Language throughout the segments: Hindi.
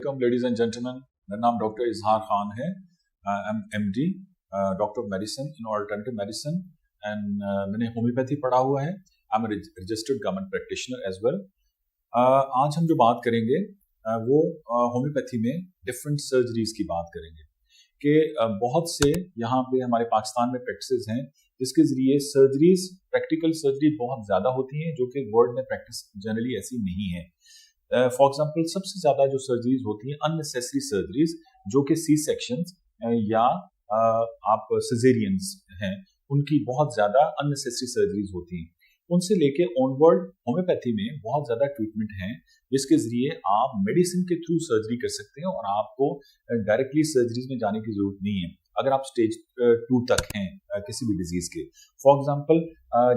वेलकम लेडीज एंड जेंटलमैन, मेरा नाम डॉक्टर इजहार खान है। I am MD, doctor of medicine in alternative medicine and मैंने होम्योपैथी पढ़ा हुआ है। I am registered government practitioner as well. आज हम जो बात करेंगे वो होम्योपैथी में डिफरेंट सर्जरीज की बात करेंगे कि बहुत से यहाँ पे हमारे पाकिस्तान में प्रैक्टिसेस हैं जिसके जरिए सर्जरीज, प्रैक्टिकल सर्जरी बहुत ज़्यादा होती हैं जो कि वर्ल्ड में प्रैक्टिस जनरली ऐसी नहीं है। फॉर एग्जाम्पल सबसे ज़्यादा जो सर्जरीज होती हैं अननेसेसरी सर्जरीज जो कि सी सेक्शंस या आप सिजेरियंस हैं, उनकी बहुत ज़्यादा अननेसेसरी सर्जरीज होती हैं। उनसे लेके ऑनवर्ड होम्योपैथी में बहुत ज़्यादा ट्रीटमेंट हैं जिसके ज़रिए आप मेडिसिन के थ्रू सर्जरी कर सकते हैं और आपको डायरेक्टली सर्जरीज में जाने की ज़रूरत नहीं है अगर आप स्टेज 2 तक हैं किसी भी डिजीज़ के। फॉर एग्जाम्पल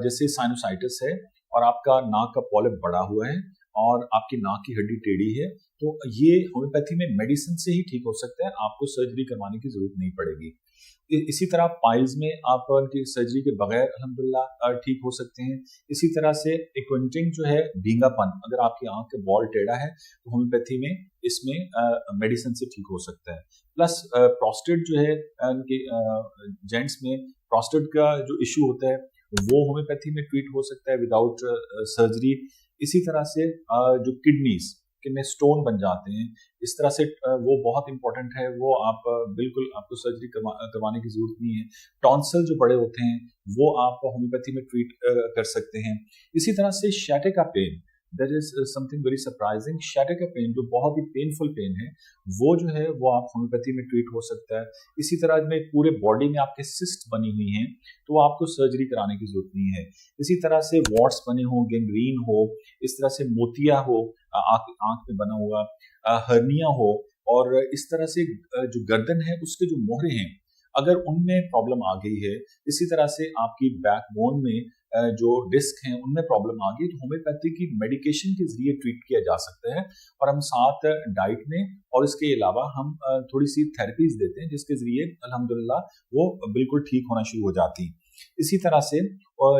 जैसे साइनोसाइटिस है और आपका नाक का पॉलिप बढ़ा हुआ है और आपकी नाक की हड्डी टेढ़ी है, तो ये होम्योपैथी में मेडिसिन से ही ठीक हो सकता है, आपको सर्जरी करवाने की जरूरत नहीं पड़ेगी। इसी तरह पाइल्स में आप उनकी सर्जरी के बगैर अल्हम्दुलिल्लाह ठीक हो सकते हैं। इसी तरह से एक्वेंटिंग जो है, भींगापन, अगर आपकी आंख के बॉल टेढ़ा है तो होम्योपैथी में इसमें मेडिसिन से ठीक हो सकता है। प्लस प्रोस्टेट जो है, उनके जेंट्स में प्रोस्टेट का जो इशू होता है वो होम्योपैथी में ट्रीट हो सकता है विदाउट सर्जरी। इसी तरह से जो किडनीज के में स्टोन बन जाते हैं, इस तरह से वो बहुत इंपॉर्टेंट है, वो आप बिल्कुल आपको सर्जरी करवाने की जरूरत नहीं है। टॉन्सिल जो बड़े होते हैं वो आप होम्योपैथी में ट्रीट कर सकते हैं। इसी तरह से sciatica pain, that is something very surprising. sciatica pain जो बहुत ही पेनफुल पेन है वो जो है वो आप होम्योपैथी में ट्रीट हो सकता है। इसी तरह में पूरे बॉडी में आपके सिस्ट बनी हुई हैं तो आपको सर्जरी कराने की जरूरत नहीं है। इसी तरह से वॉट्स बने हो, गैंग्रीन हो, इस तरह से मोतिया हो आंख में बना हुआ, हर्निया हो, और इस तरह से जो गर्दन है उसके जो मोहरे हैं अगर उनमें प्रॉब्लम आ गई है, इसी तरह से आपकी बैकबोन में जो डिस्क हैं उनमें प्रॉब्लम आ गई, तो होम्योपैथी की मेडिकेशन के जरिए ट्रीट किया जा सकता है। और हम साथ डाइट में और इसके अलावा हम थोड़ी सी थेरेपीज देते हैं जिसके जरिए अल्हम्दुलिल्लाह वो बिल्कुल ठीक होना शुरू हो जाती है। इसी तरह से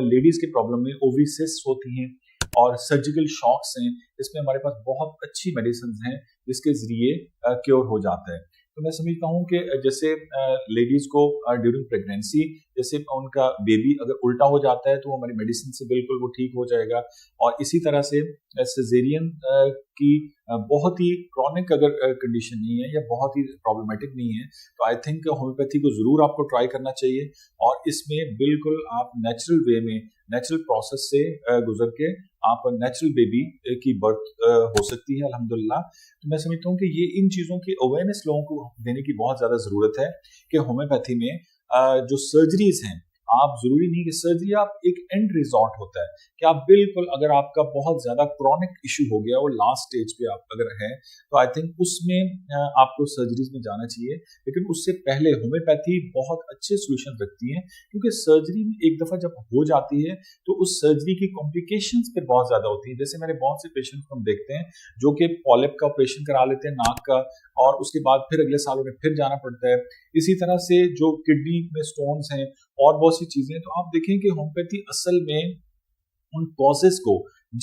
लेडीज के प्रॉब्लम में ओवरी सिस्ट होती हैं और सर्जिकल शॉक्स हैं, इसमें हमारे पास बहुत अच्छी मेडिसिन हैं जिसके जरिए क्योर हो जाता है। तो मैं समझता हूँ कि जैसे लेडीज को ड्यूरिंग प्रेगनेंसी जैसे उनका बेबी अगर उल्टा हो जाता है तो हमारी मेडिसिन से बिल्कुल वो ठीक हो जाएगा। और इसी तरह से सिजेरियन की बहुत ही क्रॉनिक अगर कंडीशन नहीं है या बहुत ही प्रॉब्लमेटिक नहीं है तो आई थिंक होम्योपैथी को जरूर आपको ट्राई करना चाहिए और इसमें बिल्कुल आप नेचुरल वे में, नेचुरल प्रोसेस से गुजर के आप नेचुरल बेबी की बर्थ हो सकती है अल्हम्दुलिल्लाह। तो मैं समझता हूँ कि ये इन चीज़ों की अवेयरनेस लोगों को देने की बहुत ज़्यादा ज़रूरत है कि होम्योपैथी में जो सर्जरीज हैं, आप जरूरी नहीं कि सर्जरी आप एक एंड रिजॉर्ट होता है कि आप बिल्कुल अगर आपका बहुत ज्यादा क्रॉनिक इशू हो गया, वो लास्ट स्टेज पे आप अगर है तो आई थिंक उसमें आपको सर्जरीज में जाना चाहिए। लेकिन उससे पहले होम्योपैथी बहुत अच्छे सोल्यूशन रखती है क्योंकि सर्जरी में एक दफा जब हो जाती है तो उस सर्जरी की कॉम्प्लिकेशंस पे बहुत ज्यादा होती है। जैसे मैंने बहुत से पेशेंट को हम देखते हैं जो कि पॉलिप का ऑपरेशन करा लेते हैं नाक का और उसके बाद फिर अगले साल उन्हें फिर जाना पड़ता है। इसी तरह से जो किडनी में स्टोन्स हैं और बहुत सी चीजें, तो आप देखें कि होम्योपैथी असल में उन कॉजेस को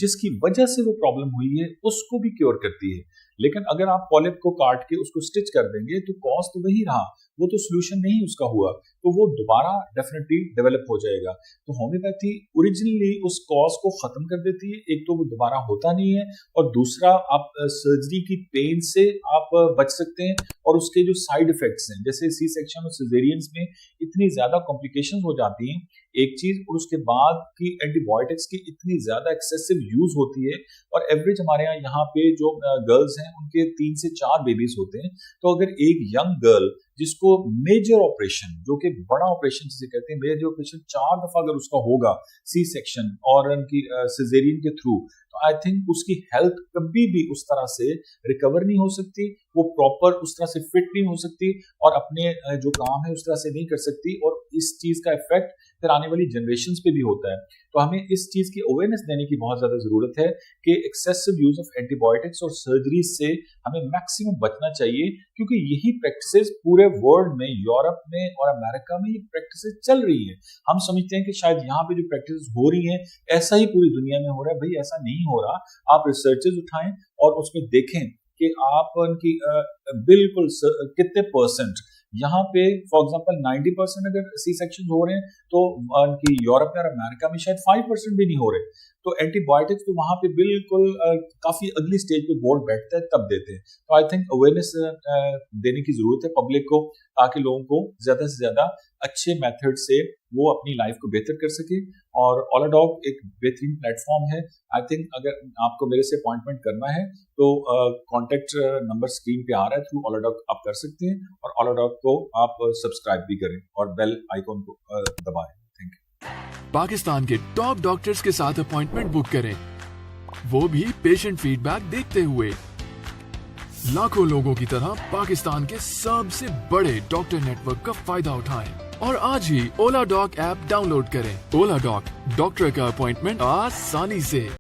जिसकी वजह से वो प्रॉब्लम हुई है उसको भी क्योर करती है। लेकिन अगर आप पॉलिप को काट के उसको स्टिच कर देंगे तो कॉज तो वही रहा, वो तो सोल्यूशन नहीं उसका हुआ, तो वो दोबारा डेफिनेटली डेवलप हो जाएगा। तो होम्योपैथी ओरिजिनली उस कॉज को खत्म कर देती है, एक तो वो दोबारा होता नहीं है और दूसरा आप सर्जरी की पेन से आप बच सकते हैं और उसके जो साइड इफेक्ट्स हैं जैसे सी सेक्शन और सिजेरियंस में इतनी ज्यादा कॉम्प्लिकेशंस हो जाती हैं एक चीज, और उसके बाद की एंटीबायोटिक्स की इतनी ज्यादा एक्सेसिव यूज होती है। और एवरेज हमारे यहाँ पे जो गर्ल्स हैं उनके 3 से 4 बेबीज होते हैं। तो अगर एक यंग गर्ल जिसको मेजर ऑपरेशन, जो कि बड़ा ऑपरेशन जिसे कहते हैं, मेजर ऑपरेशन 4 दफा अगर उसका होगा सी सेक्शन और उनकी सिजेरियन के थ्रू, तो आई थिंक उसकी हेल्थ कभी भी उस तरह से रिकवर नहीं हो सकती, वो प्रॉपर उस तरह से फिट नहीं हो सकती और अपने जो काम है उस तरह से नहीं कर सकती, और इस चीज का इफेक्ट फिर आने वाली जनरेशंस पे भी होता है। तो हमें इस चीज की अवेयरनेस देने की बहुत ज्यादा जरूरत है कि एक्सेसिव यूज ऑफ एंटीबायोटिक्स और सर्जरी से हमें मैक्सिमम बचना चाहिए, क्योंकि यही प्रैक्टिसेस पूरे वर्ल्ड में, यूरोप में और अमेरिका में ये प्रैक्टिसेस चल रही है। हम समझते हैं कि शायद यहाँ पे जो प्रैक्टिस हो रही है ऐसा ही पूरी दुनिया में हो रहा है। भाई ऐसा नहीं हो रहा। आप रिसर्चेस उठाएं और उसमें देखें कि आप उनकी बिल्कुल कितने परसेंट यहाँ पे फॉर एग्जांपल 90% अगर सी सेक्शन हो रहे हैं तो उनकी यूरोप में और अमेरिका में शायद 5% भी नहीं हो रहे। तो एंटीबायोटिक्स तो वहां पे बिल्कुल काफी अगली स्टेज पे बोर्ड बैठता है तब देते हैं। तो आई थिंक अवेयरनेस देने की जरूरत है पब्लिक को, ताकि लोगों को ज्यादा से ज्यादा अच्छे मेथड से वो अपनी लाइफ को बेहतर कर सके। और ओलाडॉग एक बेहतरीन प्लेटफॉर्म है। आई थिंक अगर आपको मेरे से अपॉइंटमेंट करना है तो कॉन्टेक्ट नंबर स्क्रीन पे आ रहा है, थ्रू ओलाडॉग आप कर सकते हैं, और ओलाडॉग को आप सब्सक्राइब भी करें और बेल आइकॉन को दबाएं। Thank you. पाकिस्तान के टॉप डॉक्टर्स के साथ अपॉइंटमेंट बुक करें, वो भी पेशेंट फीडबैक देखते हुए। लाखों लोगों की तरह पाकिस्तान के सबसे बड़े डॉक्टर नेटवर्क का फायदा उठाएं और आज ही ओलाडॉग ऐप डाउनलोड करें। ओलाडॉग, डॉक्टर का अपॉइंटमेंट आसानी से।